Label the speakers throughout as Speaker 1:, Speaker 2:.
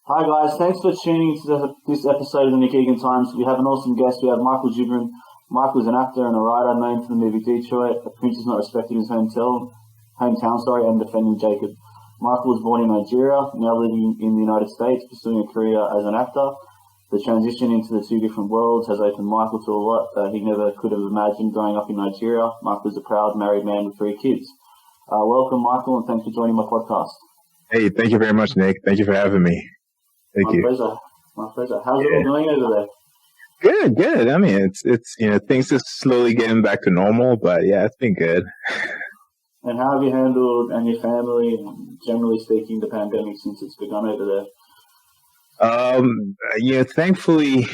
Speaker 1: Hi guys, thanks for tuning into this episode of the Nick Egan Times. We have an awesome guest. We have Michael Jibrin. Michael's an actor and a writer known for the movie Detroit, A Prince is Not Respected in His Hometown, and Defending Jacob. Michael was born in Nigeria, now living in the United States, pursuing a career as an actor. The transition into the two different worlds has opened Michael to a lot that he never could have imagined growing up in Nigeria. Michael is a proud married man with 3 kids. Welcome, Michael, and thanks for joining my podcast.
Speaker 2: Hey, thank you very much, Nick. Thank you for having me. Thank you.
Speaker 1: My pleasure. How's it all going over
Speaker 2: there? Good. I mean, it's things are slowly getting back to normal, but yeah, it's been good.
Speaker 1: And how have you handled, and your family, and generally speaking, the pandemic since it's begun over
Speaker 2: there? Thankfully,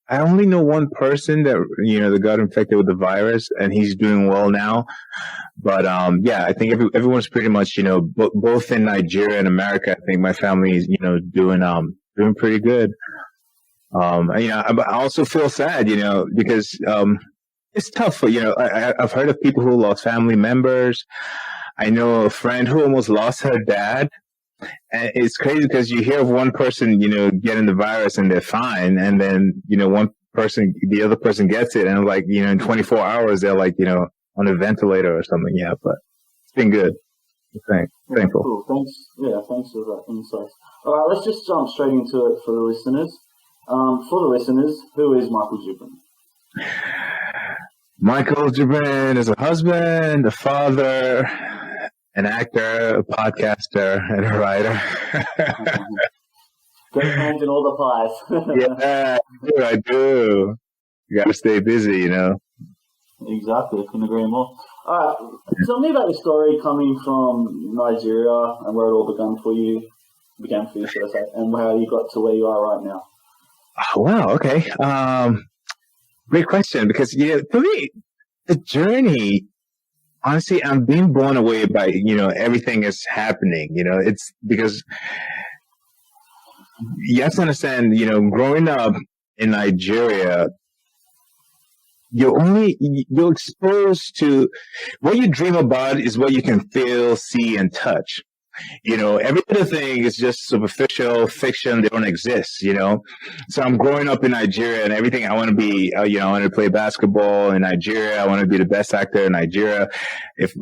Speaker 2: I only know one person that got infected with the virus, and he's doing well now. But I think everyone's pretty much both in Nigeria and America. I think my family is doing pretty good. I also feel sad, because it's tough. I've heard of people who lost family members. I know a friend who almost lost her dad. And it's crazy because you hear of one person, getting the virus and they're fine. And then, the other person gets it. And in 24 hours, they're on a ventilator or something. Yeah, but it's been good. Thankful.
Speaker 1: Cool. Thanks for that insight. All right, let's just jump straight into it for the listeners. Who is Michael Jibrin?
Speaker 2: Michael Jibrin is a husband, a father, an actor, a podcaster, and a writer.
Speaker 1: Good hands in all the pies.
Speaker 2: Yeah, I do. You got to stay busy,
Speaker 1: Exactly, I couldn't agree more. All right, tell me about your story coming from Nigeria and where it all began for you, should I say, and how you got to where you are right now.
Speaker 2: Oh, wow, okay. Great question, because, for me, the journey, honestly, I'm being blown away by, everything is happening. It's because you have to understand, growing up in Nigeria, you're exposed to what you dream about is what you can feel, see, and touch. Every other thing is just superficial fiction. They don't exist, So I'm growing up in Nigeria, and everything I want to be, I want to play basketball in Nigeria. I want to be the best actor in Nigeria. If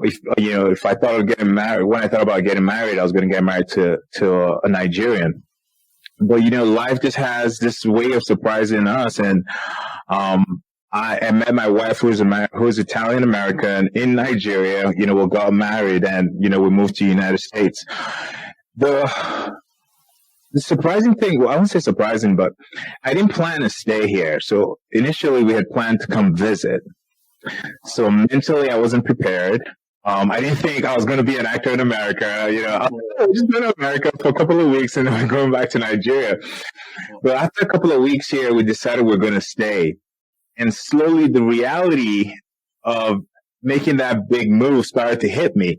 Speaker 2: I thought of getting married, when I thought about getting married, I was going to get married to a Nigerian. But, life just has this way of surprising us. And, I met my wife, who's Italian American in Nigeria. We got married, and we moved to the United States. The surprising thing, well, I won't say surprising, but I didn't plan to stay here. So initially, we had planned to come visit. So mentally, I wasn't prepared. I didn't think I was going to be an actor in America. I was just been in America for a couple of weeks, and then we're going back to Nigeria. But after a couple of weeks here, we decided we're going to stay. And slowly the reality of making that big move started to hit me.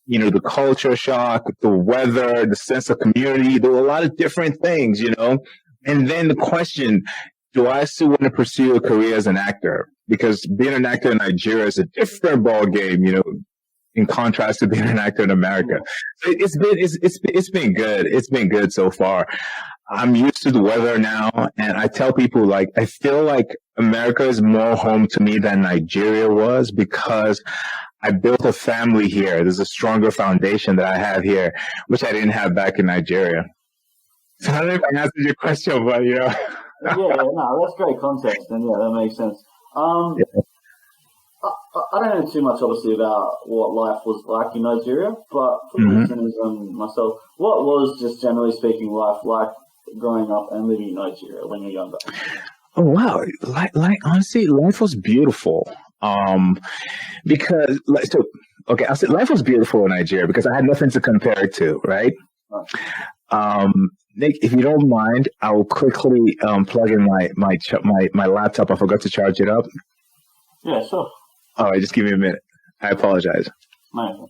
Speaker 2: The culture shock, the weather, the sense of community. There were a lot of different things, And then the question, do I still want to pursue a career as an actor? Because being an actor in Nigeria is a different ball game, in contrast to being an actor in America. So it's been good. It's been good so far. I'm used to the weather now, and I tell people, I feel like America is more home to me than Nigeria was, because I built a family here. There's a stronger foundation that I have here, which I didn't have back in Nigeria. So I don't know if I answered your question, but,
Speaker 1: Yeah, no, that's great context, and yeah, that makes sense. I don't know too much, obviously, about what life was like in Nigeria, but for listeners and myself, what was, just generally speaking, life like growing up and living in Nigeria when you're younger?
Speaker 2: Oh, wow. Honestly, life was beautiful. Because, I'll say life was beautiful in Nigeria because I had nothing to compare it to, right? Nick, if you don't mind, I will quickly plug in my laptop. I forgot to charge it up.
Speaker 1: Yeah, sure.
Speaker 2: All right, just give me a minute. I apologize.
Speaker 1: No.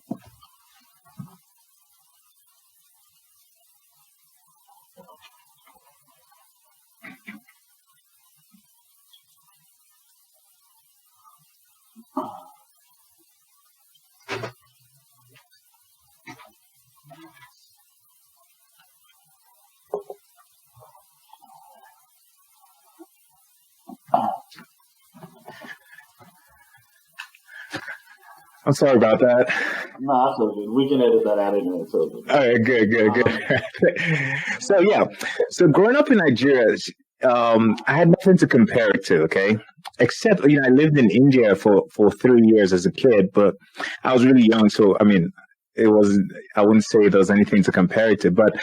Speaker 2: I'm sorry about that.
Speaker 1: No, that's all good. We can edit that out anyway. It's all good.
Speaker 2: All right, good. So yeah, so growing up in Nigeria, I had nothing to compare it to. Okay, except I lived in India for 3 years as a kid, but I was really young, so I mean, it wasn't. I wouldn't say there was anything to compare it to, but.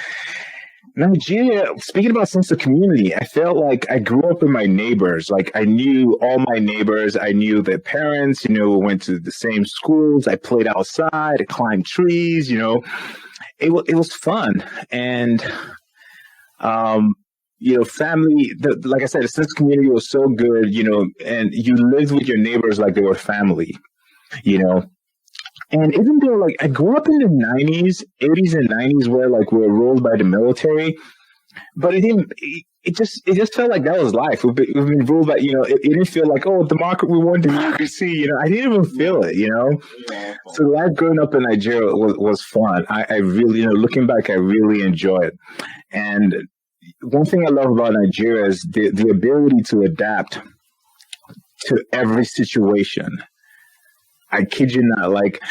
Speaker 2: Nigeria, speaking about sense of community, I felt like I grew up with my neighbors. Like I knew all my neighbors. I knew their parents, we went to the same schools. I played outside, I climbed trees, it was fun. And, family, like I said, the sense of community was so good, and you lived with your neighbors like they were family, you know. And even though, like, I grew up in the 90s, 80s and 90s where, like, we were ruled by the military, but it just felt like that was life. We've been ruled by, it didn't feel like, oh, we want democracy, I didn't even feel it,
Speaker 1: Yeah.
Speaker 2: So life growing up in Nigeria was fun. I really, looking back, I really enjoy it. And one thing I love about Nigeria is the ability to adapt to every situation. I kid you not. Like,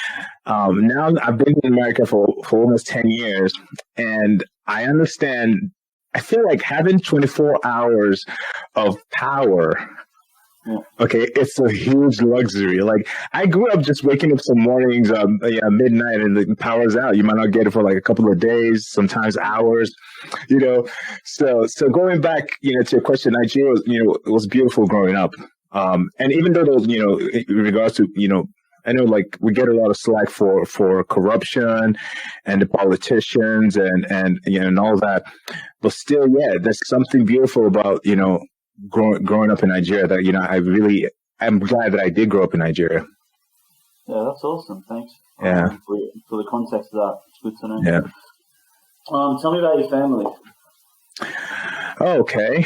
Speaker 2: now I've been in America for almost 10 years, and I understand. I feel like having 24 hours of power, okay, it's a huge luxury. Like, I grew up just waking up some mornings, midnight, and the power's out. You might not get it for like a couple of days, sometimes hours, So going back, to your question, Nigeria, it was beautiful growing up. And even though those, in regards to, I know, like, we get a lot of slack for corruption and the politicians and all that, but still, there's something beautiful about growing up in Nigeria that I'm glad that I did grow up in Nigeria.
Speaker 1: Yeah, that's awesome. Thanks.
Speaker 2: Yeah.
Speaker 1: For the context of that, it's good to know.
Speaker 2: Yeah.
Speaker 1: Tell me about your family.
Speaker 2: Okay.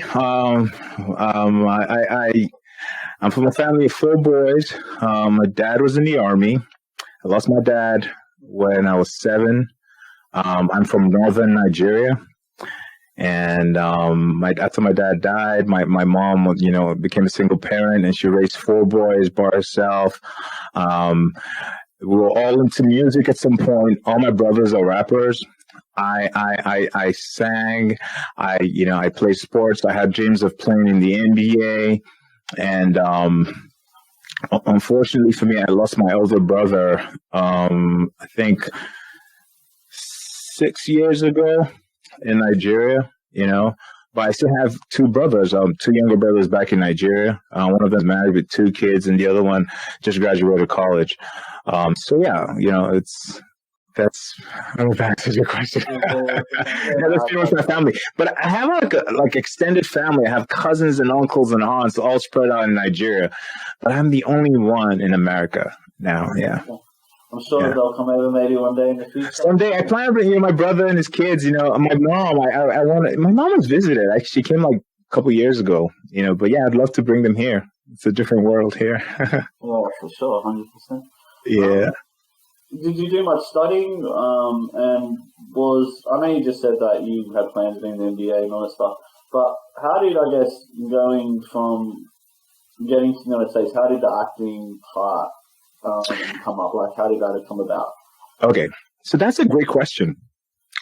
Speaker 2: I'm from a family of 4 boys. My dad was in the Army. I lost my dad when I was 7. I'm from northern Nigeria. And after my dad died, my mom, became a single parent, and she raised 4 boys by herself. We were all into music at some point. All my brothers are rappers. I sang. I played sports. I had dreams of playing in the NBA. And unfortunately for me, I lost my older brother, I think 6 years ago in Nigeria, But I still have 2 brothers, 2 younger brothers back in Nigeria. One of them's married with 2 kids, and the other one just graduated college. That's I don't know if that answers your question. That's pretty much my family. But I have like extended family. I have cousins and uncles and aunts all spread out in Nigeria. But I'm the only one in America now. Yeah.
Speaker 1: I'm sure they'll come over maybe one day in the future.
Speaker 2: Someday I plan to bring my brother and his kids. My mom. My mom has visited. She came like a couple years ago. But yeah, I'd love to bring them here. It's a different world here.
Speaker 1: Yeah, for sure, 100%.
Speaker 2: Yeah.
Speaker 1: Did you do much studying? And I know you just said that you had plans to be in the NBA and all that stuff, but how did, going from getting to the United States, how did the acting part come up? Like, how did that come about? Okay, so that's a great question.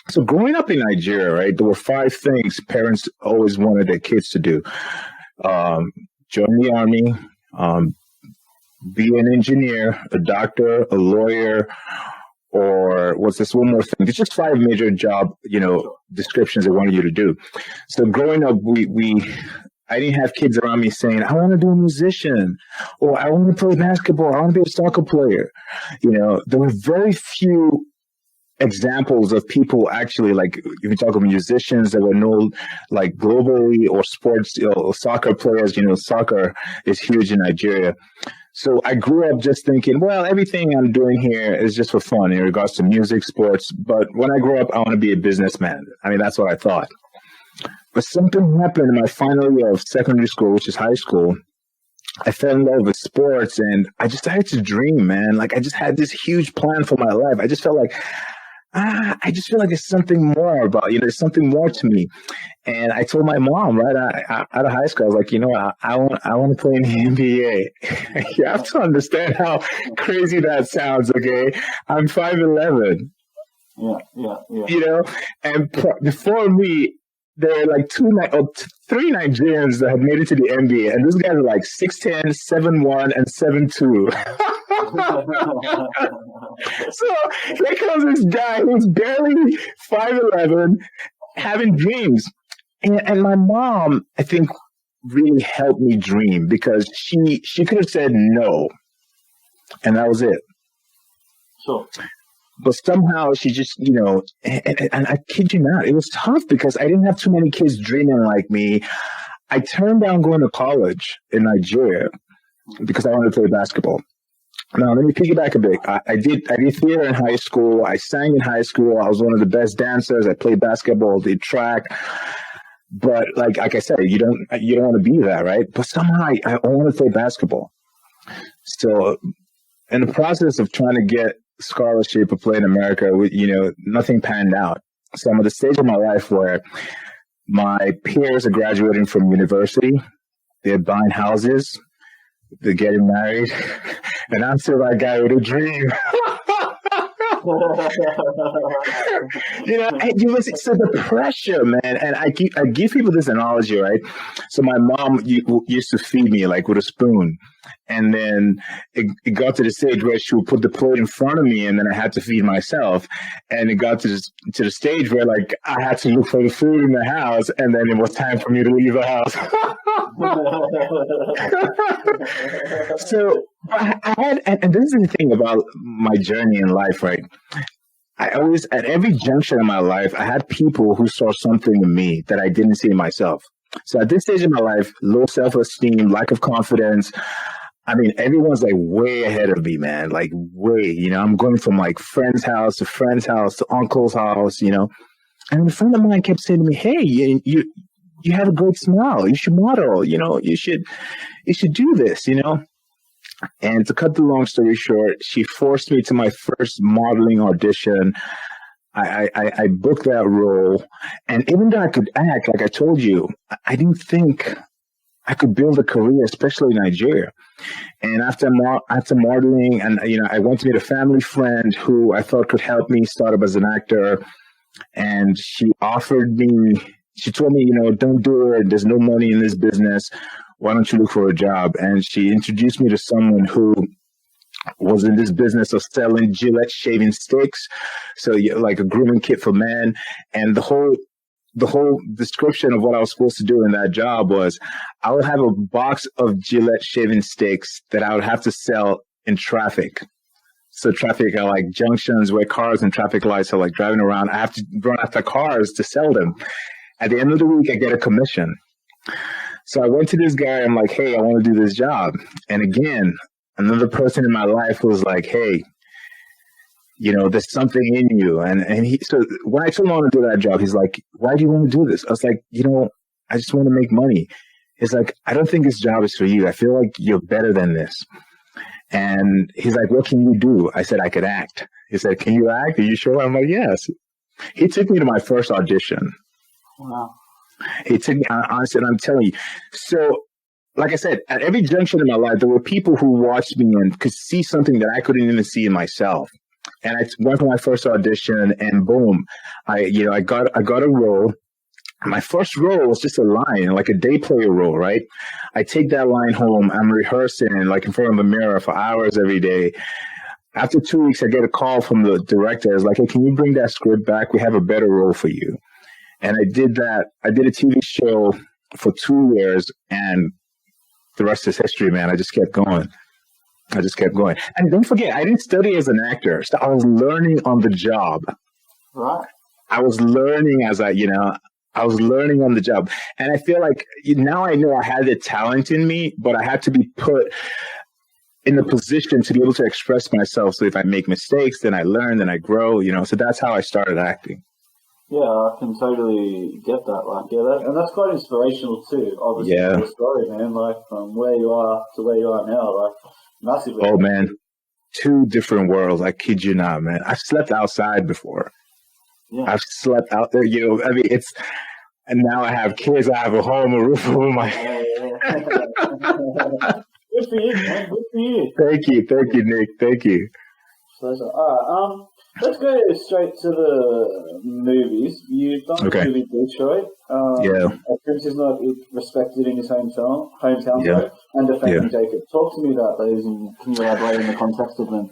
Speaker 1: So growing up in Nigeria, right, there were 5 things parents always wanted their kids to do. Join the Army, be an engineer, a doctor, a lawyer, or what's this one more thing? There's just 5 major job, descriptions they wanted you to do. So growing up, I didn't have kids around me saying, I want to be a musician, or I want to play basketball, I want to be a soccer player. There were very few examples of people actually, like, if you talk about musicians that were known like globally, or sports, soccer players. Soccer is huge in Nigeria. So I grew up just thinking, well, everything I'm doing here is just for fun in regards to music, sports. But when I grow up, I want to be a businessman. I mean, that's what I thought. But something happened in my final year of secondary school, which is high school. I fell in love with sports, and I just started to dream, man. Like, I just had this huge plan for my life. I just felt like
Speaker 2: I just feel like there's something more about, there's something more to me. And I told my mom right out of high school, I was like, I want to play in the NBA. You have to understand how crazy that sounds, okay? I'm 5'11".
Speaker 1: Yeah.
Speaker 2: And before me, there were like three Nigerians that had made it to the NBA, and these guys are like 6'10", 7'1", and 7'2". So here comes this guy who's barely 5'11", having dreams. And my mom, I think, really helped me dream, because she could have said no, and that was it.
Speaker 1: Sure.
Speaker 2: But somehow she just, and I kid you not, it was tough because I didn't have too many kids dreaming like me. I turned down going to college in Nigeria because I wanted to play basketball. Now, let me piggyback a bit. I did theater in high school. I sang in high school. I was one of the best dancers. I played basketball, did track. But like I said, you don't want to be that, right? But somehow I want to play basketball. So in the process of trying to get scholarship to play in America, nothing panned out. So I'm at the stage of my life where my peers are graduating from university. They're buying houses. They're getting married. And I'm still that guy with a dream. So the pressure, man. And I give people this analogy, right? So my mom used to feed me like with a spoon. And then it got to the stage where she would put the plate in front of me, and then I had to feed myself. And it got to the stage where like I had to look for the food in the house, and then it was time for me to leave the house. So I had, and this is the thing about my journey in life, right? I always, at every junction in my life, I had people who saw something in me that I didn't see in myself. So at this stage in my life, low self-esteem, lack of confidence. I mean, everyone's like way ahead of me, man. Like way, I'm going from like friend's house to uncle's house, And a friend of mine kept saying to me, "Hey, you have a great smile. You should model. You should do this. And to cut the long story short, she forced me to my first modeling audition. I booked that role, and even though I could act, like I told you, I didn't think I could build a career, especially in Nigeria. And after modeling, and I went to meet a family friend who I thought could help me start up as an actor, and she told me, don't do it. There's no money in this business. Why don't you look for a job? And she introduced me to someone who was in this business of selling Gillette shaving sticks. So like a grooming kit for men. And the whole description of what I was supposed to do in that job was I would have a box of Gillette shaving sticks that I would have to sell in traffic. So traffic are like junctions where cars and traffic lights are like driving around. I have to run after cars to sell them. At the end of the week, I get a commission. So I went to this guy. I'm like, "Hey, I want to do this job." And again, another person in my life was like, "Hey, there's something in you." And so when I told him I want to do that job, he's like, "Why do you want to do this?" I was like, "I just want to make money." He's like, "I don't think this job is for you. I feel like you're better than this." And he's like, "What can you do?" I said, "I could act." He said, "Can you act? Are you sure?" I'm like, "Yes." He took me to my first audition.
Speaker 1: Wow.
Speaker 2: He took me, honestly, and I'm telling you. So, like I said, at every junction in my life, there were people who watched me and could see something that I couldn't even see in myself. And I went for my first audition, and boom, I got a role. My first role was just a line, like a day player role, right? I take that line home. I'm rehearsing like in front of a mirror for hours every day. After 2 weeks, I get a call from the director. It's like, "Hey, can you bring that script back? We have a better role for you." And I did that. I did a TV show for 2 years, and the rest is history, man. I just kept going. And don't forget, I didn't study as an actor. So I was learning on the job.
Speaker 1: Right.
Speaker 2: I was learning I was learning on the job. And I feel like now I know I had the talent in me, but I had to be put in a position to be able to express myself. So if I make mistakes, then I learn, then I grow, So that's how I started acting.
Speaker 1: Yeah, I can totally get that. And that's quite inspirational too. Obviously, your story, man. Like from where you are to where you are now, like massively.
Speaker 2: Oh man, 2 different worlds. I kid you not, man. I've slept outside before.
Speaker 1: Yeah.
Speaker 2: I've slept out there. I mean, and now I have kids. I have a home, a roof over my head.
Speaker 1: Good for you, man. Good for you.
Speaker 2: Thank you, Nick. Thank you.
Speaker 1: Pleasure. All right. Let's go straight to the movies. You've done the movie Detroit. A prince is not respected in his hometown, sorry, and defending Jacob. Talk to me about those, and can you elaborate in the context of them?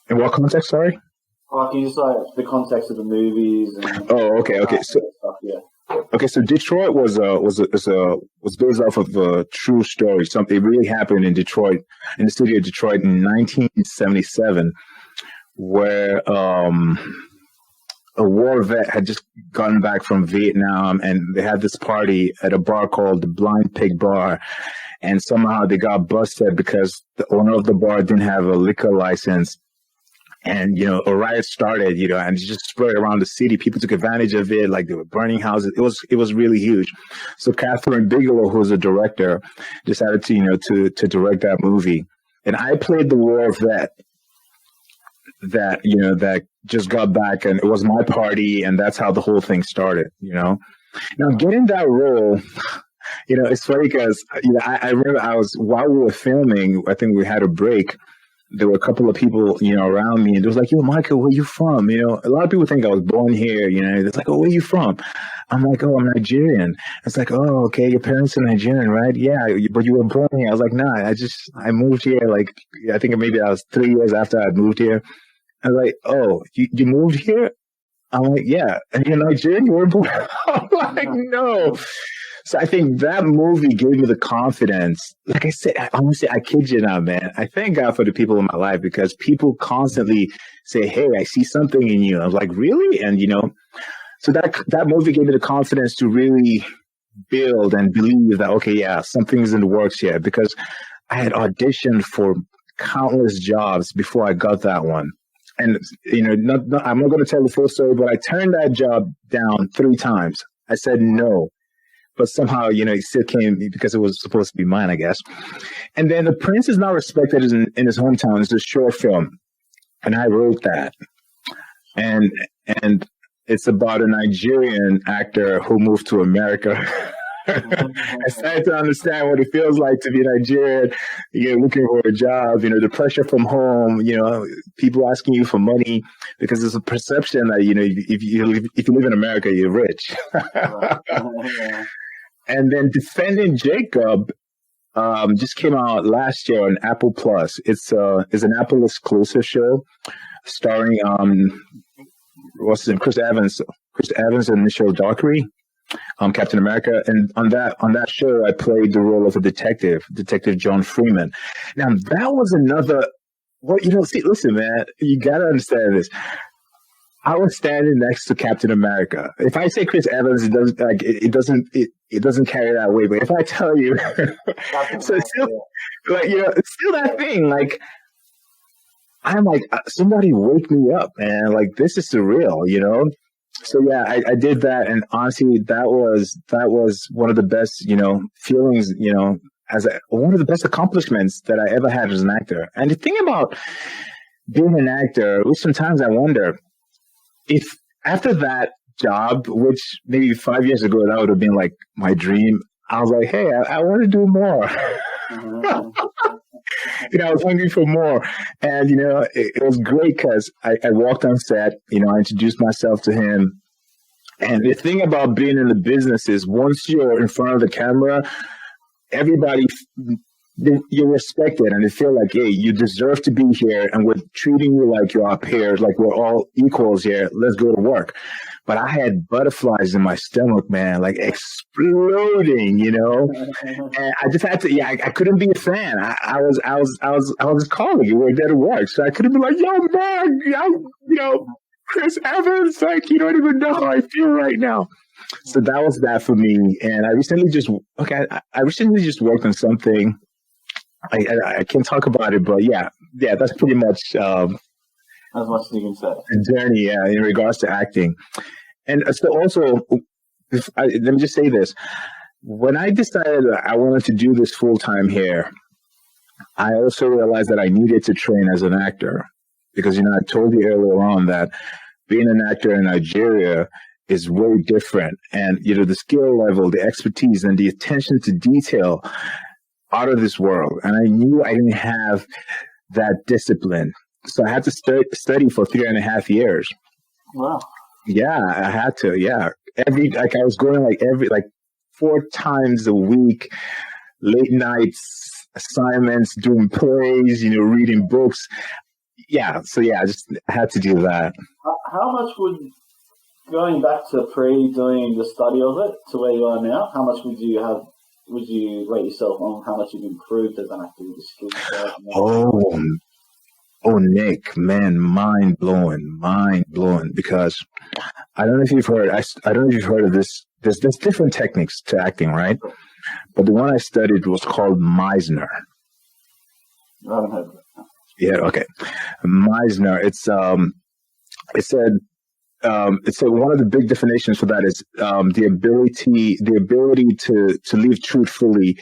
Speaker 2: In what context? Sorry.
Speaker 1: Can you just the context of the movies? And
Speaker 2: okay. So
Speaker 1: stuff, yeah.
Speaker 2: Okay, so Detroit was based off of a true story. Something really happened in Detroit, in the city of Detroit, in 1977, where a war vet had just gotten back from Vietnam, and they had this party at a bar called the Blind Pig Bar, and somehow they got busted because the owner of the bar didn't have a liquor license. And, a riot started, and it just spread around the city. People took advantage of it. Like, they were burning houses. It was really huge. So Catherine Bigelow, who was a director, decided to direct that movie. And I played the war vet that just got back, and it was my party. And that's how the whole thing started, Now, getting that role, it's funny because, I remember while we were filming, I think we had a break. There were a couple of people, around me, and it was like, "Yo, Michael, where you from?" A lot of people think I was born here. It's like, "Oh, where you from?" I'm like, "Oh, I'm Nigerian." It's like, "Oh, okay, your parents are Nigerian, right?" "Yeah, but you were born here." I was like, "Nah, I moved here. Like, I think maybe I was 3 years after I moved here." I was like, "Oh, you moved here?" I'm like, "Yeah." "And you're Nigerian? You were born?" I'm like, "No." So I think that movie gave me the confidence. Like I said, honestly, I kid you not, man. I thank God for the people in my life, because people constantly say, "Hey, I see something in you." I was like, "Really?" And, so that movie gave me the confidence to really build and believe that, okay, yeah, something's in the works here, because I had auditioned for countless jobs before I got that one. And, I'm not going to tell the full story, but I turned that job down 3 times. I said no. But somehow, it still came because it was supposed to be mine, I guess. And then The Prince is Not Respected in his hometown. It's a short film. And I wrote that. And it's about a Nigerian actor who moved to America. I started to understand what it feels like to be Nigerian, looking for a job, the pressure from home, people asking you for money, because there's a perception that, if you live in America, you're rich. And then Defending Jacob just came out last year on Apple Plus. It's an Apple exclusive show starring what's his name, Chris Evans and Michelle Dockery, Captain America. And on that show, I played the role of a Detective John Freeman. Now that was another. Well, listen, man, you gotta understand this. I was standing next to Captain America. If I say Chris Evans, it doesn't carry that way. But if I tell you, so it's still it's still that thing. Like, I'm like, somebody wake me up, man. Like, this is surreal, So yeah, I did that, and honestly, that was one of the best, feelings, as one of the best accomplishments that I ever had as an actor. And the thing about being an actor, which sometimes I wonder, if after that job, which maybe 5 years ago, that would have been like my dream, I was like, hey, I want to do more. I was hungry for more. And, it was great because I walked on set, I introduced myself to him. And the thing about being in the business is once you're in front of the camera, everybody, you're respected, and they feel like, hey, you deserve to be here, and we're treating you like you're our peers, like we're all equals here. Let's go to work. But I had butterflies in my stomach, man, like exploding, And I just had to, I couldn't be a fan. I was his colleague. We were there to work, so I couldn't be like, yo, man, Chris Evans, like, you don't even know how I feel right now. So that was that for me. And I recently just worked on something. I can't talk about it, but yeah, that's pretty much
Speaker 1: as much as you can say.
Speaker 2: The journey, in regards to acting. And so also, let me just say this: when I decided that I wanted to do this full time here, I also realized that I needed to train as an actor, because I told you earlier on that being an actor in Nigeria is way different. And, the skill level, the expertise, and the attention to detail out of this world. And I knew I didn't have that discipline. So I had to study for 3.5 years.
Speaker 1: Wow.
Speaker 2: Yeah, I had to. Yeah. I was going like 4 times a week, late nights, assignments, doing plays, reading books. Yeah. So yeah, I had to do that.
Speaker 1: How much going back to doing the study of it to where you are now, how much would you rate yourself on how much you've improved as an actor with the skill set?
Speaker 2: Oh, Nick, man, mind blowing. Because I don't know if you've heard. I don't know if you've heard of this. There's different techniques to acting, right? But the one I studied was called Meisner.
Speaker 1: I haven't heard of it.
Speaker 2: Yeah. Okay. Meisner. It's one of the big definitions for that is the ability to live truthfully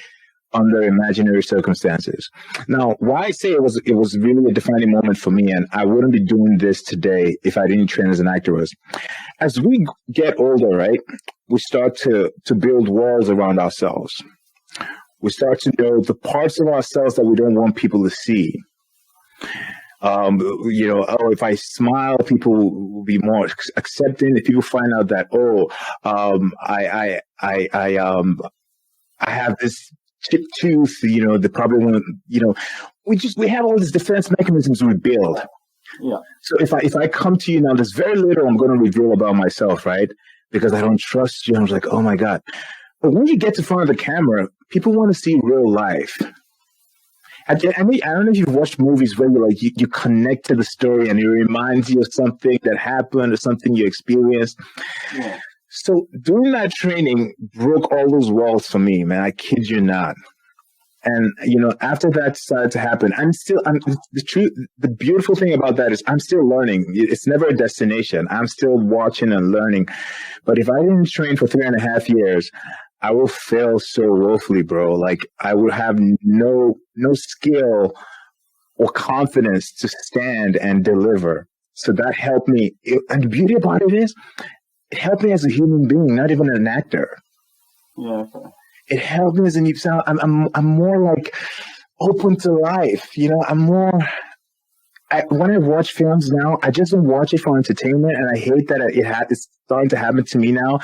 Speaker 2: under imaginary circumstances. Now, why I say it was really a defining moment for me, and I wouldn't be doing this today if I didn't train as an actor, was as we get older, right? We start to build walls around ourselves. We start to know the parts of ourselves that we don't want people to see. If I smile, people will be more accepting. If people find out that, I have this chipped tooth, they probably won't, we have all these defense mechanisms we build.
Speaker 1: Yeah.
Speaker 2: So if I come to you now, there's very little I'm going to reveal about myself, right? Because I don't trust you. I'm like, oh my God. But when you get to front of the camera, people want to see real life. I don't know if you've watched movies where you connect to the story and it reminds you of something that happened or something you experienced.
Speaker 1: Yeah.
Speaker 2: So doing that training broke all those walls for me, man. I kid you not. And, after that started to happen, the beautiful thing about that is I'm still learning. It's never a destination. I'm still watching and learning. But if I didn't train for 3.5 years, I will fail so woefully, bro. Like I would have no skill or confidence to stand and deliver. So that helped me. And the beauty about it is, it helped me as a human being, not even an actor.
Speaker 1: Yeah. Okay.
Speaker 2: It helped me as a new sound. I'm more like open to life. I'm more. When I watch films now, I just don't watch it for entertainment, and I hate that it's starting to happen to me now.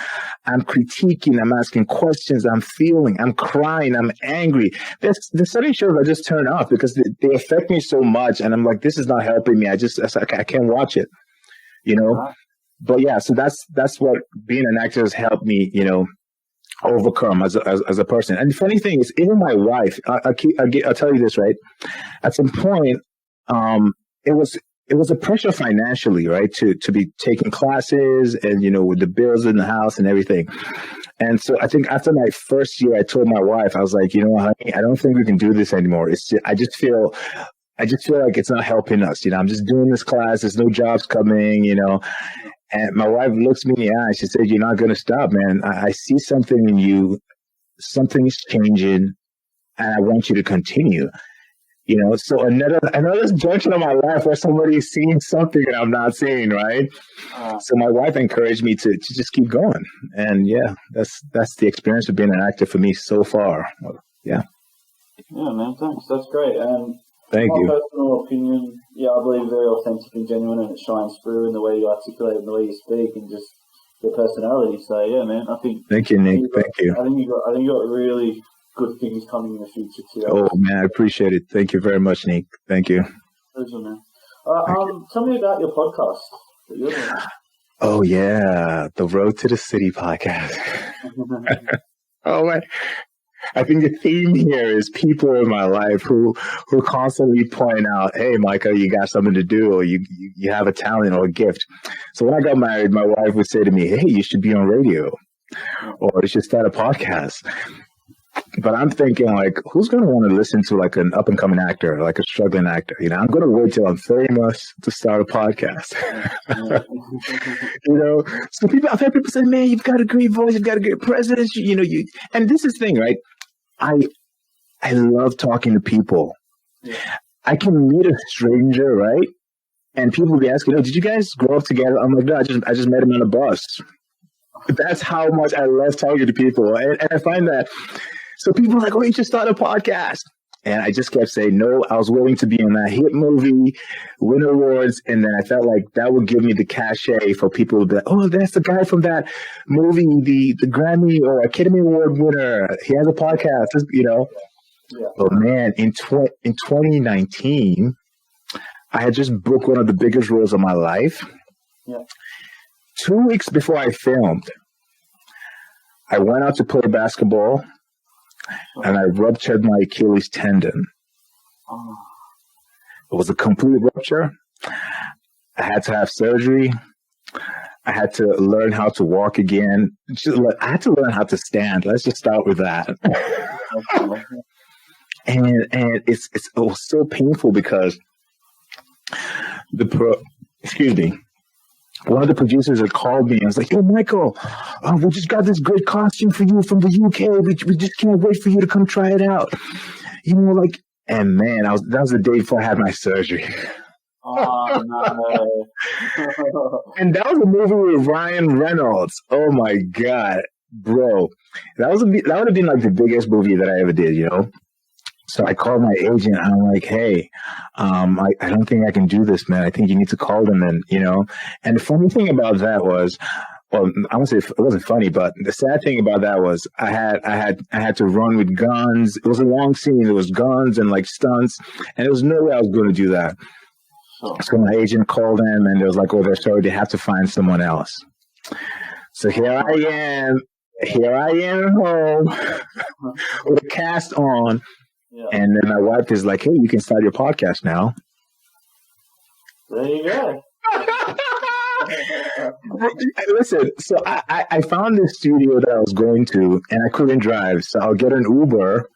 Speaker 2: I'm critiquing, I'm asking questions, I'm feeling, I'm crying, I'm angry. There's certain shows I just turn off because they affect me so much, and I'm like, this is not helping me. I can't watch it, But yeah, so that's what being an actor has helped me, overcome as a person. And the funny thing is, even my wife, I'll tell you this, right? At some point, it was a pressure financially, right? To be taking classes and, with the bills in the house and everything. And so I think after my first year, I told my wife, I was like, honey, I don't think we can do this anymore. I just feel like it's not helping us. I'm just doing this class. There's no jobs coming, And my wife looks me in the eye. She said, you're not going to stop, man. I see something in you. Something is changing and I want you to continue. So another junction of my life where somebody's seeing something that I'm not seeing, right? So my wife encouraged me to just keep going. And yeah, that's the experience of being an actor for me so far. Yeah.
Speaker 1: Yeah, man, thanks. That's great. And
Speaker 2: thank you.
Speaker 1: My personal opinion, I believe very authentic and genuine, and it shines through in the way you articulate and the way you speak and just your personality. So yeah, man, I think.
Speaker 2: Thank you, Nick. Thank you.
Speaker 1: I think you got really good things coming in the future too.
Speaker 2: Oh man, I appreciate it. Thank you very much, Nick. Thank you.
Speaker 1: Pleasure, man. Tell me about your podcast that you're doing.
Speaker 2: Oh yeah, the Road to the City podcast. Oh man, I think the theme here is people in my life who constantly point out, "Hey, Micah, you got something to do, or you have a talent or a gift." So when I got married, my wife would say to me, "Hey, you should be on radio, or you should start a podcast." But I'm thinking, like, who's going to want to listen to like an up and coming actor, like a struggling actor? I'm going to wait till I'm famous to start a podcast. So I've had people say, "Man, you've got a great voice, you've got a great presence." And this is the thing, right? I love talking to people.
Speaker 1: Yeah.
Speaker 2: I can meet a stranger, right? And people will be asking, "Oh, did you guys grow up together?" I'm like, "No, I just met him on a bus." That's how much I love talking to people, and I find that. So people are like, "Oh, you should start a podcast," and I just kept saying, "No, I was willing to be in that hit movie, win awards," and then I felt like that would give me the cachet for people to be like, "Oh, that's the guy from that movie, the Grammy or Academy Award winner. He has a podcast," you know.
Speaker 1: Yeah.
Speaker 2: But man, in 2019, I had just booked one of the biggest roles of my life.
Speaker 1: Yeah.
Speaker 2: 2 weeks before I filmed, I went out to play basketball and I ruptured my Achilles tendon.
Speaker 1: Oh.
Speaker 2: It was a complete rupture. I had to have surgery. I had to learn how to walk again. I had to learn how to stand. Let's just start with that. And it was so painful because one of the producers had called me and was like, "Yo, Michael, we just got this great costume for you from the UK. We just can't wait for you to come try it out." You know, like, and man, that was the day before I had my surgery.
Speaker 1: Oh, no.
Speaker 2: And that was a movie with Ryan Reynolds. Oh my God, bro. That would have been like the biggest movie that I ever did, you know? So I called my agent. I'm like, "Hey, I don't think I can do this, man. I think you need to call them." And, you know, and the funny thing about that was, well, I won't say it wasn't funny, but the sad thing about that was I had to run with guns. It was a long scene. There was guns and like stunts, and there was no way I was going to do that. So my agent called them, and they was like, "Oh, they're sorry. They have to find someone else." So here I am at home with a cast on.
Speaker 1: Yeah.
Speaker 2: And then my wife is like, "Hey, you can start your podcast now."
Speaker 1: There you go.
Speaker 2: Listen, so I found this studio that I was going to, and I couldn't drive. So I'll get an Uber,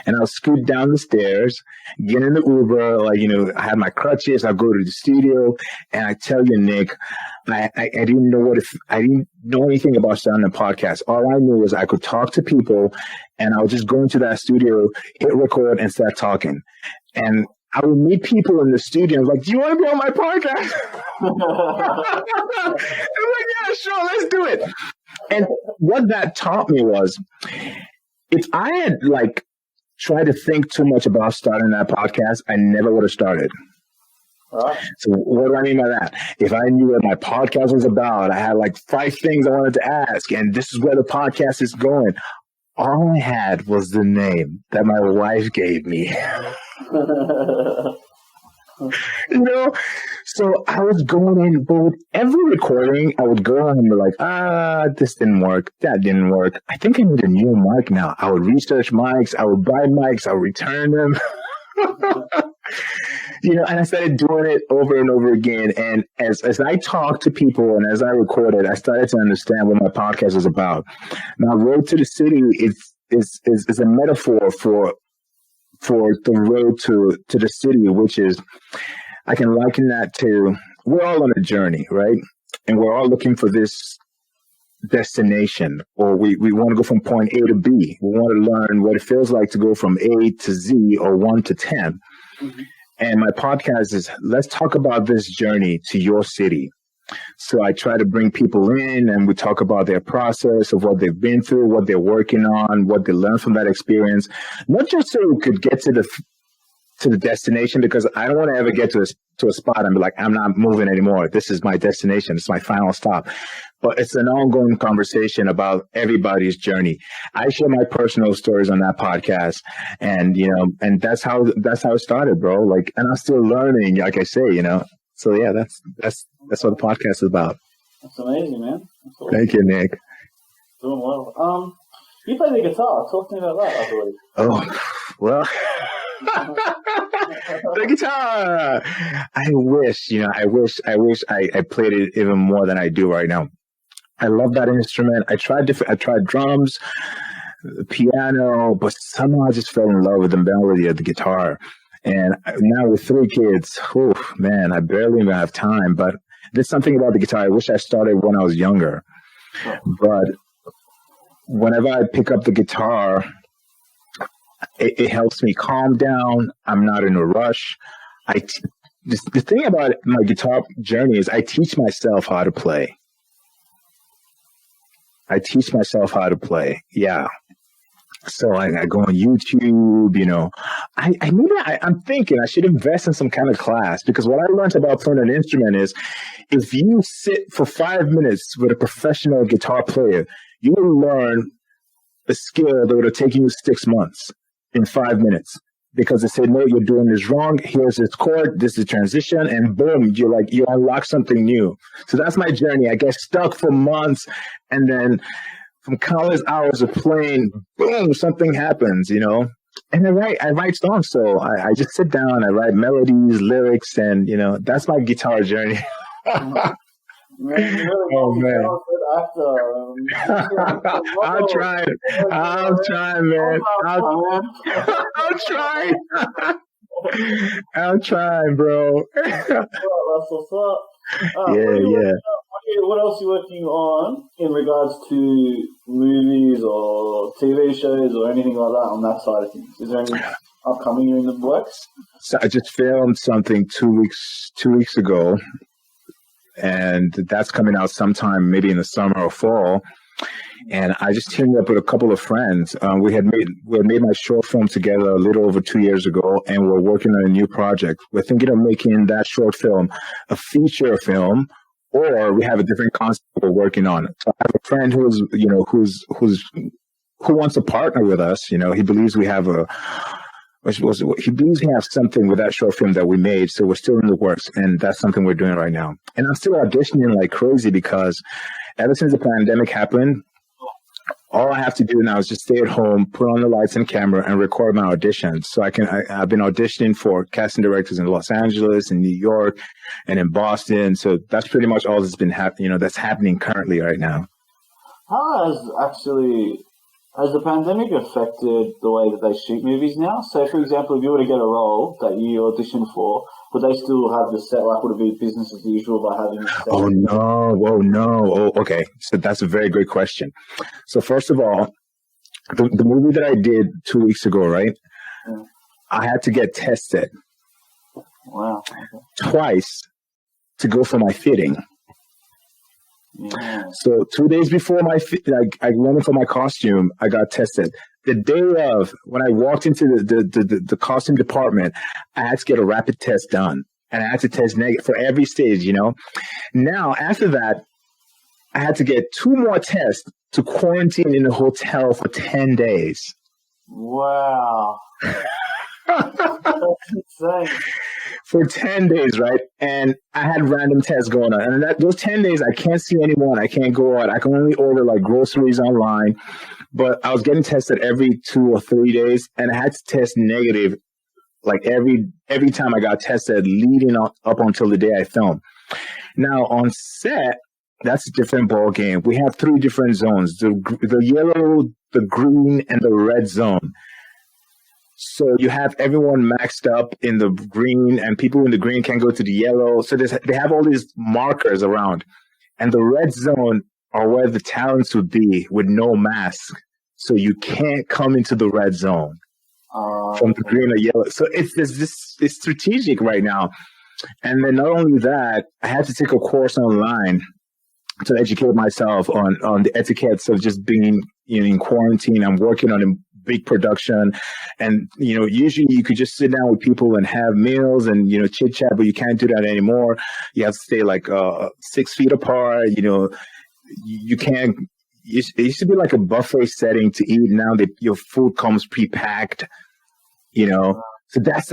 Speaker 2: and I'll scoot down the stairs, get in the Uber. Like, you know, I have my crutches. I'll go to the studio, and I tell you, Nick, I didn't know anything about starting a podcast. All I knew was I could talk to people, and I would just go into that studio, hit record, and start talking. And I would meet people in the studio. I was like, "Do you want to be on my podcast?" I'm like, "Yeah, sure, let's do it." And what that taught me was, if I had like tried to think too much about starting that podcast, I never would have started.
Speaker 1: Right.
Speaker 2: So what do I mean by that? If I knew what my podcast was about, I had like 5 things I wanted to ask, and this is where the podcast is going. All I had was the name that my wife gave me. You know? So I was going in, but with every recording, I would go on and be like, this didn't work. That didn't work. I think I need a new mic now. I would research mics. I would buy mics. I would return them. You know, and I started doing it over and over again. And as I talked to people and as I recorded, I started to understand what my podcast is about. Now, Road to the City is a metaphor for the road to the city, which is, I can liken that to, we're all on a journey, right? And we're all looking for this destination, or we want to go from point A to B. We want to learn what it feels like to go from A to Z, or 1 to 10. Mm-hmm. And my podcast is, let's talk about this journey to your city. So I try to bring people in, and we talk about their process of what they've been through, what they're working on, what they learned from that experience. Not just so we could get to the destination, because I don't want to ever get to a spot and be like, "I'm not moving anymore. This is my destination. It's my final stop." But it's an ongoing conversation about everybody's journey. I share my personal stories on that podcast, and you know, and that's how it started, bro. Like, and I'm still learning, like I say, you know. So yeah, that's what the podcast is about.
Speaker 1: That's amazing, man. That's awesome.
Speaker 2: Thank you, Nick.
Speaker 1: Doing well. You play the guitar. Talk to me about that, I believe.
Speaker 2: Oh, well. The guitar. I wish I played it even more than I do right now. I love that instrument. I tried drums, piano, but somehow I just fell in love with the melody of the guitar. And now with 3 kids, man, I barely even have time. But there's something about the guitar. I wish I started when I was younger. But whenever I pick up the guitar, it helps me calm down. I'm not in a rush. the thing about my guitar journey is I teach myself how to play. Yeah. So I go on YouTube, I'm thinking I should invest in some kind of class, because what I learned about playing an instrument is if you sit for 5 minutes with a professional guitar player, you will learn a skill that would have taken you 6 months in 5 minutes, because they say, no, you're doing this wrong. Here's this chord, this is transition, and boom, you unlock something new. So that's my journey. I get stuck for months, and then from countless hours of playing, boom, something happens, And I write songs. So I just sit down, I write melodies, lyrics, and that's my guitar journey.
Speaker 1: Man, you really
Speaker 2: I'm trying, man. I'm trying, bro.
Speaker 1: That's what's up.
Speaker 2: Yeah.
Speaker 1: What else are you working on in regards to movies or TV shows or anything like that on that side of things? Is there any upcoming in the works?
Speaker 2: So I just filmed something 2 weeks ago, and that's coming out sometime maybe in the summer or fall. And I just teamed up with a couple of friends. We had made my short film together a little over 2 years ago, and we're working on a new project. We're thinking of making that short film a feature film, or we have a different concept we're working on. So I have a friend who wants to partner with us. He believes we have something with that short film that we made. So we're still in the works, and that's something we're doing right now. And I'm still auditioning like crazy, because ever since the pandemic happened, all I have to do now is just stay at home, put on the lights and camera, and record my auditions. So I've been auditioning for casting directors in Los Angeles, in New York, and in Boston. So that's pretty much all that's been that's happening currently right now.
Speaker 1: How has the pandemic affected the way that they shoot movies now? So, for example, if you were to get a role that you auditioned for, would they still have the set? Like, would it be business as usual by having the set?
Speaker 2: Oh, no. Oh, okay. So that's a very great question. So first of all, the movie that I did 2 weeks ago, right? Yeah. I had to get tested.
Speaker 1: Wow.
Speaker 2: Twice to go for my fitting.
Speaker 1: Yeah.
Speaker 2: So 2 days before I went in for my costume, I got tested. The day of, when I walked into the costume department, I had to get a rapid test done, and I had to test negative for every stage. Now after that, I had to get 2 more tests to quarantine in a hotel for 10 days.
Speaker 1: Wow. That's insane.
Speaker 2: For 10 days, right? And I had random tests going on. And those 10 days, I can't see anyone. I can't go out. I can only order like groceries online. But I was getting tested every 2 or 3 days. And I had to test negative like every time I got tested leading up until the day I filmed. Now on set, that's a different ball game. We have 3 different zones: the yellow, the green, and the red zone. So you have everyone maxed up in the green, and people in the green can go to the yellow. So they have all these markers around. And the red zone are where the talents would be with no mask. So you can't come into the red zone from the green or yellow. So it's strategic right now. And then not only that, I had to take a course online to educate myself on the etiquettes of just being in quarantine. I'm working on a big production, and usually you could just sit down with people and have meals and chit chat, but you can't do that anymore. You have to stay like 6 feet apart. You can't. It used to be like a buffet setting to eat. Now that your food comes pre-packed, So that's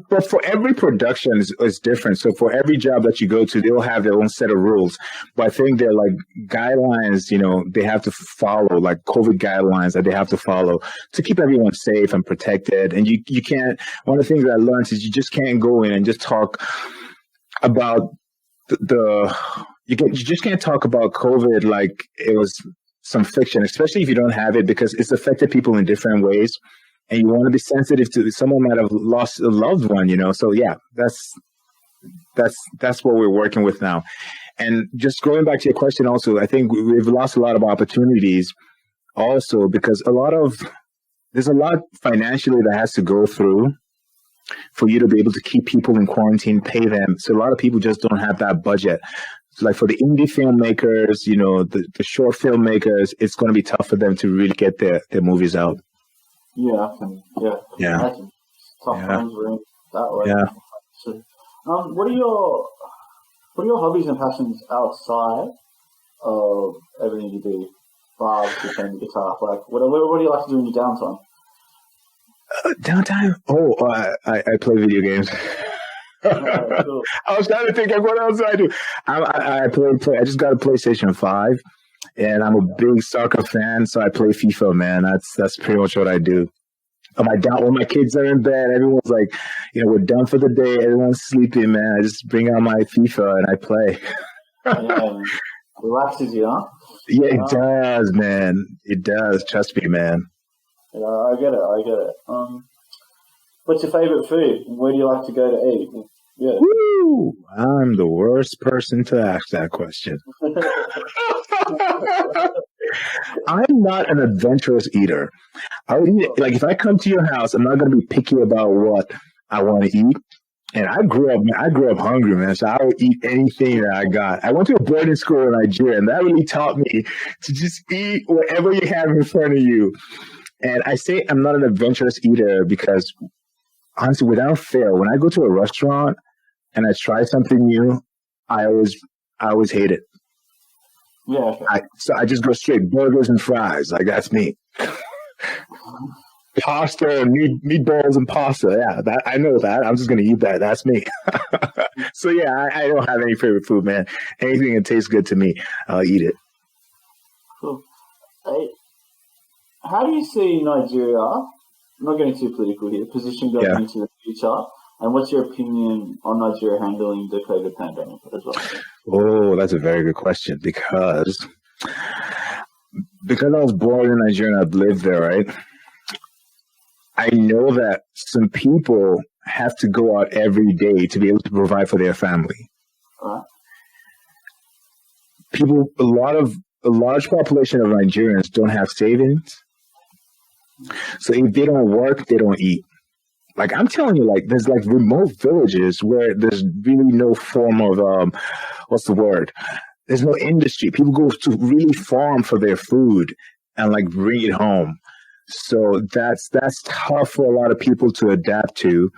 Speaker 2: but for every production is different. So for every job that you go to, they'll have their own set of rules. But I think they're like guidelines, they have to follow, like COVID guidelines that they have to follow to keep everyone safe and protected. And you can't, one of the things that I learned is you just can't go in and just talk about you just can't talk about COVID like it was some fiction, especially if you don't have it, because it's affected people in different ways. And you want to be sensitive to someone might have lost a loved one, So yeah, that's what we're working with now. And just going back to your question, also, I think we've lost a lot of opportunities, also because there's a lot financially that has to go through for you to be able to keep people in quarantine, pay them. So a lot of people just don't have that budget. So like for the indie filmmakers, the short filmmakers, it's going to be tough for them to really get their movies out.
Speaker 1: Yeah, imagine. Tough times we're in that way.
Speaker 2: Yeah.
Speaker 1: So, what are your hobbies and passions outside of everything you do? Bars, playing the guitar, like what do you like to do in your downtime?
Speaker 2: Downtime? I play video games. Cool. I was trying to think of what else I do. I play. I just got a PlayStation 5, and I'm a big soccer fan, so I play FIFA. Man, that's pretty much what I do. When my kids are in bed, everyone's like, we're done for the day. Everyone's sleeping, man. I just bring out my FIFA and I play.
Speaker 1: Yeah, relaxes you, huh?
Speaker 2: Yeah, it does, man. It does. Trust me, man.
Speaker 1: Yeah, I get it. What's your favorite food? Where do you like to go to eat? Yeah.
Speaker 2: Woo! I'm the worst person to ask that question. I'm not an adventurous eater. I would eat, like if I come to your house, I'm not going to be picky about what I want to eat. And I grew up hungry, man. So I would eat anything that I got. I went to a boarding school in Nigeria, and that really taught me to just eat whatever you have in front of you. And I say I'm not an adventurous eater because, honestly, without fail, when I go to a restaurant and I try something new, I always hate it.
Speaker 1: Yeah.
Speaker 2: So I just go straight burgers and fries. Like that's me. Pasta and meatballs and pasta. Yeah, I know that. I'm just gonna eat that. That's me. So yeah, I don't have any favorite food, man. Anything that tastes good to me, I'll eat it.
Speaker 1: Cool. Hey, how do you see Nigeria? I'm not getting too political here. Position going into the future, and what's your opinion on Nigeria handling the COVID pandemic as well?
Speaker 2: Oh, that's a very good question because I was born in Nigeria and I've lived there, right? I know that some people have to go out every day to be able to provide for their family.
Speaker 1: Right.
Speaker 2: A large population of Nigerians don't have savings. So if they don't work, they don't eat. Like I'm telling you, like there's like remote villages where there's really no form of what's the word? There's no industry. People go to really farm for their food and like bring it home. So that's tough for a lot of people to adapt to.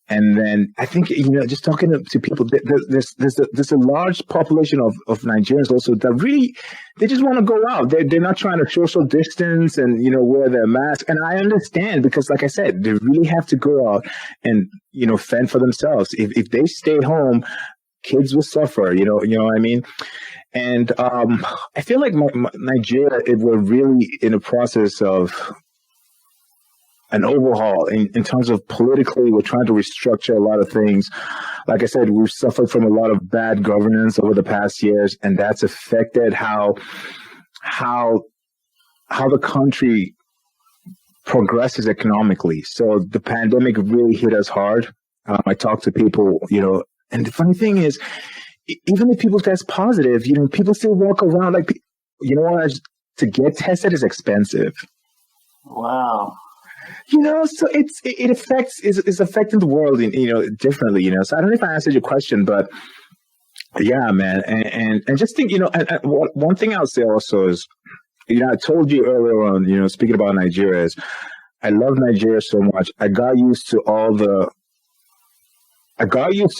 Speaker 2: And then I think, just talking to people, there's a large population of Nigerians also that really, they just want to go out. They're not trying to social distance and, wear their mask. And I understand because, like I said, they really have to go out and, fend for themselves. If they stay home, kids will suffer, you know what I mean? And I feel like Nigeria, we're really in a process of an overhaul in terms of politically. We're trying to restructure a lot of things. Like I said, we've suffered from a lot of bad governance over the past years, and that's affected how the country progresses economically. So the pandemic really hit us hard. I talk to people, and the funny thing is, even if people test positive, people still walk around like, to get tested is expensive.
Speaker 1: Wow.
Speaker 2: So it's affecting the world, differently, So I don't know if I answered your question, but yeah, man. And just think, and one thing I'll say also is, I told you earlier on, speaking about Nigeria is, I love Nigeria so much. I got used to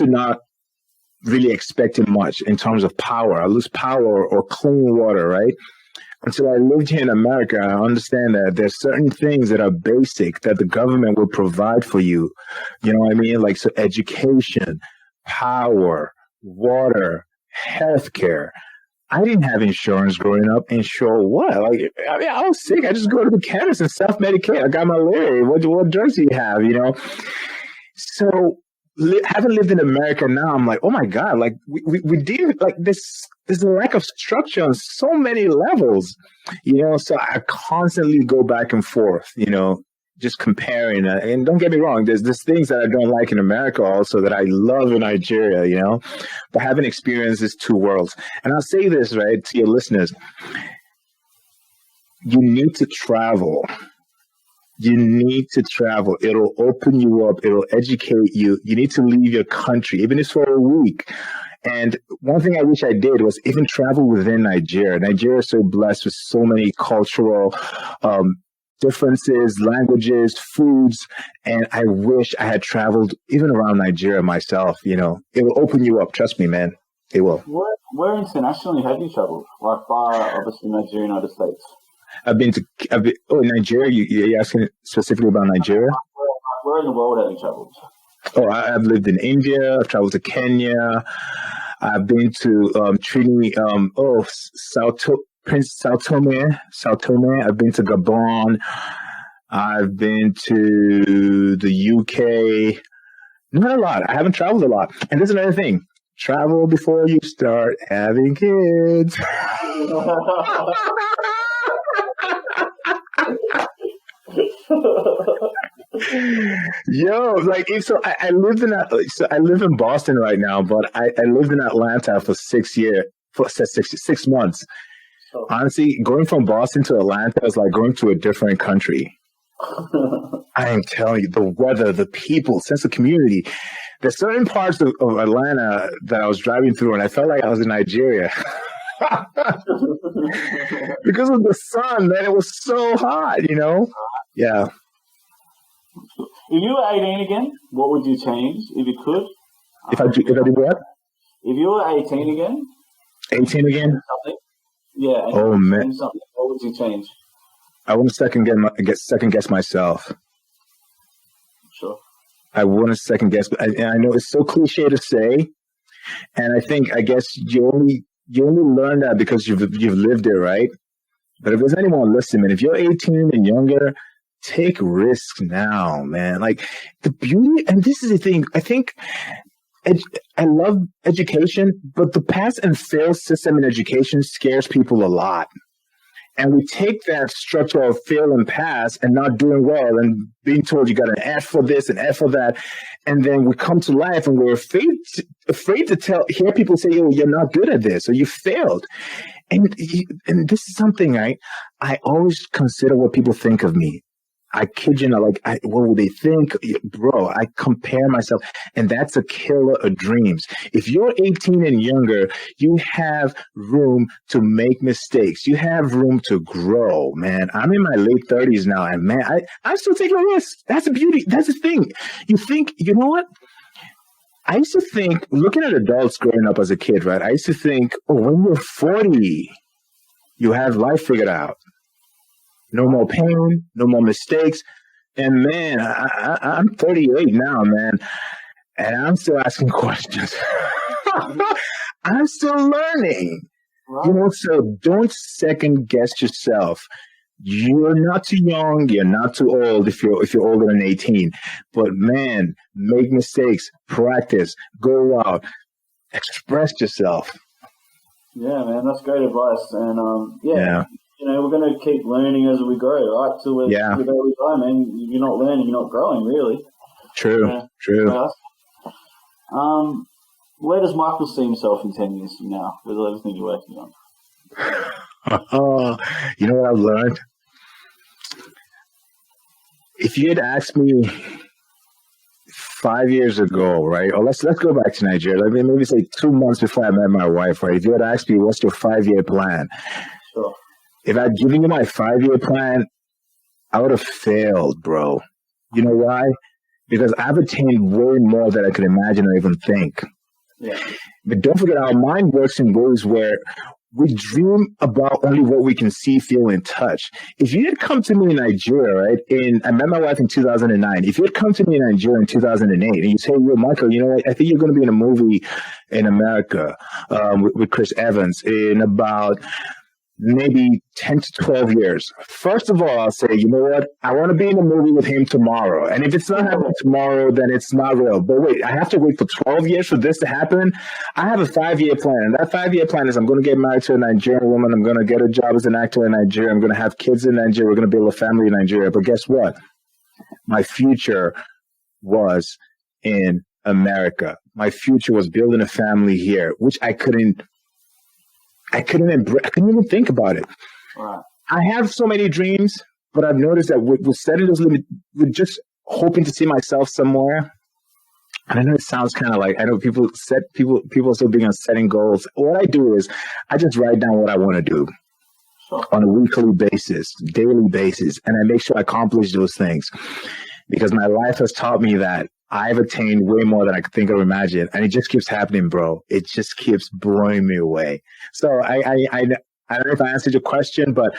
Speaker 2: not really expecting much in terms of power. I lose power or clean water, right? Until I lived here in America, I understand that there's certain things that are basic that the government will provide for you. You know what I mean? Like, so education, power, water, healthcare. I didn't have insurance growing up. Insure what? I was sick. I just go to the chemist and self-medicate. I got malaria. What drugs do you have, So having lived in America now, I'm like, oh my God, like we deal like this. There's a lack of structure on so many levels, So I constantly go back and forth, just comparing. And don't get me wrong, there's things that I don't like in America also that I love in Nigeria, But having experienced these two worlds, and I'll say this right to your listeners: you need to travel. You need to travel. It'll open you up. It'll educate you. You need to leave your country, even if it's for a week. And one thing I wish I did was even travel within Nigeria. Nigeria is so blessed with so many cultural differences, languages, foods. And I wish I had traveled even around Nigeria myself. You know, it will open you up. Trust me, man. It will.
Speaker 1: Where internationally have you traveled? Like far, obviously, Nigeria, United States.
Speaker 2: Nigeria. You're asking specifically about Nigeria?
Speaker 1: Where in the world have you traveled?
Speaker 2: Oh, I've lived in India. I've traveled to Kenya. I've been to Trinity. Sao Tome. I've been to Gabon. I've been to the UK. Not a lot. I haven't traveled a lot. And there's another thing. Travel before you start having kids. Yo, like I live in Boston right now, but I lived in Atlanta for 6 months. Honestly, going from Boston to Atlanta is like going to a different country. I am telling you, the weather, the people, sense of community. There's certain parts of Atlanta that I was driving through, and I felt like I was in Nigeria. Because of the sun, man, it was so hot, you know? Yeah.
Speaker 1: If you were 18 again, what would you change if you could?
Speaker 2: If I do what?
Speaker 1: If you were 18 again?
Speaker 2: 18 again?
Speaker 1: Something? Yeah.
Speaker 2: Oh, man.
Speaker 1: Something. What would you change?
Speaker 2: I want to second guess myself.
Speaker 1: Sure.
Speaker 2: I want to second guess, but I know it's so cliche to say, and I guess you only learn that because you've lived it, right? But if there's anyone listening, man, if you're 18 and younger, take risks now, man. Like the beauty, and this is the thing. I think I love education, but the pass and fail system in education scares people a lot. And we take that structure of fail and pass and not doing well and being told you got an F for this and F for that. And then we come to life and we're afraid to hear people say, oh, you're not good at this or you failed. And this is something I always consider what people think of me. I kid you not, what will they think? Bro, I compare myself, and that's a killer of dreams. If you're 18 and younger, you have room to make mistakes. You have room to grow, man. I'm in my late 30s now, and man, I'm still taking risks. That's the beauty. That's the thing. You know what? I used to think, looking at adults growing up as a kid, right? I used to think, when you're 40, you have life figured out. No more pain, no more mistakes. And man, I'm 38 now, man, and I'm still asking questions. I'm still learning. Right. You know, so don't second guess yourself. You're not too young, you're not too old if you're older than 18. But man, make mistakes, practice, go out, express yourself.
Speaker 1: Yeah, man, that's great advice. And yeah. You know, we're going to keep learning as we grow, right? Till we're there we go, man. You're not learning, you're not growing, really.
Speaker 2: True.
Speaker 1: Where does Michael see himself in 10 years from now with everything you're working on?
Speaker 2: You know what I've learned? If you had asked me 5 years ago, right? Or let's go back to Nigeria. Let me maybe say 2 months before I met my wife, right? If you had asked me, what's your 5-year plan?
Speaker 1: Sure.
Speaker 2: If I'd given you my 5-year plan, I would have failed, bro. You know why? Because I've attained way more than I could imagine or even think.
Speaker 1: Yeah.
Speaker 2: But don't forget, our mind works in ways where we dream about only what we can see, feel, and touch. If you had come to me in Nigeria, right? I met my wife in 2009. If you had come to me in Nigeria in 2008 and you say, yo, Michael, you know what? I think you're going to be in a movie in America with Chris Evans in about maybe 10 to 12 years. First of all, I'll say, you know what? I want to be in a movie with him tomorrow. And if it's not happening tomorrow, then it's not real. But wait, I have to wait for 12 years for this to happen? I have a 5-year plan. And that 5-year plan is I'm going to get married to a Nigerian woman. I'm going to get a job as an actor in Nigeria. I'm going to have kids in Nigeria. We're going to build a family in Nigeria. But guess what? My future was in America. My future was building a family here, which I couldn't even think about it.
Speaker 1: Right.
Speaker 2: I have so many dreams, but I've noticed that with setting those limits, with just hoping to see myself somewhere. And I know it sounds kind of like, I know people are so big on setting goals. What I do is I just write down what I want to do on a weekly basis, daily basis, and I make sure I accomplish those things, because my life has taught me that I've attained way more than I could think or imagine, and it just keeps happening, bro. It just keeps blowing me away. So I don't know if I answered your question, but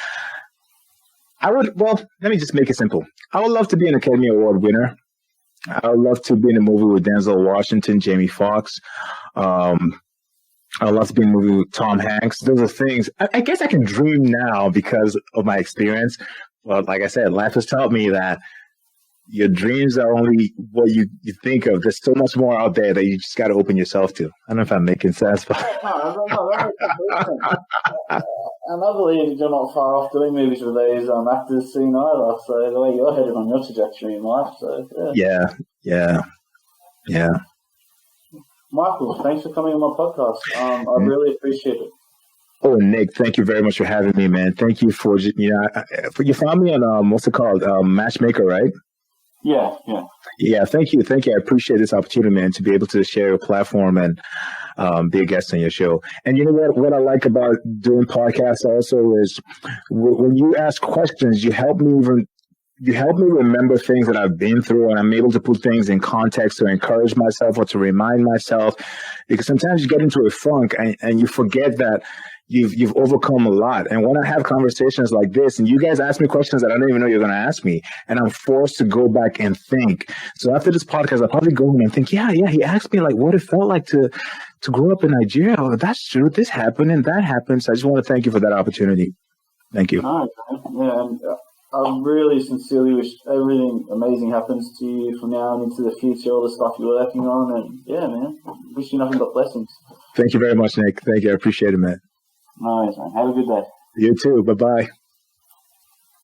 Speaker 2: let me just make it simple. I would love to be an Academy Award winner. I would love to be in a movie with Denzel Washington, Jamie Foxx. I would love to be in a movie with Tom Hanks. Those are things. I guess I can dream now because of my experience. But like I said, life has taught me that your dreams are only what you think of. There's so much more out there that you just got to open yourself to. I don't know if I'm making sense, but
Speaker 1: no, that makes complete sense. And I believe you're not far off doing movies with those actors soon either. So the way you're headed on your trajectory in life, so yeah. Michael, thanks for coming on my podcast. I really appreciate it.
Speaker 2: Oh, Nick, thank you very much for having me, man. Thank you for you found me on what's it called, Matchmaker, right?
Speaker 1: Yeah.
Speaker 2: Yeah, thank you. I appreciate this opportunity, man, to be able to share your platform and be a guest on your show. And you know what I like about doing podcasts also is when you ask questions, you help me remember things that I've been through, and I'm able to put things in context to encourage myself or to remind myself, because sometimes you get into a funk and you forget that you've overcome a lot. And when I have conversations like this, and you guys ask me questions that I don't even know you're going to ask me, and I'm forced to go back and think. So after this podcast, I'll probably go home and think, yeah, he asked me like what it felt like to grow up in Nigeria. Oh, that's true. This happened and that happened. So I just want to thank you for that opportunity. Thank you.
Speaker 1: All right, yeah, and I really sincerely wish everything amazing happens to you from now and into the future, all the stuff you're working on. And yeah, man, wish you nothing but blessings.
Speaker 2: Thank you very much, Nick. Thank you. I appreciate it, man.
Speaker 1: Nice, man. Have a good day.
Speaker 2: You too. Bye-bye.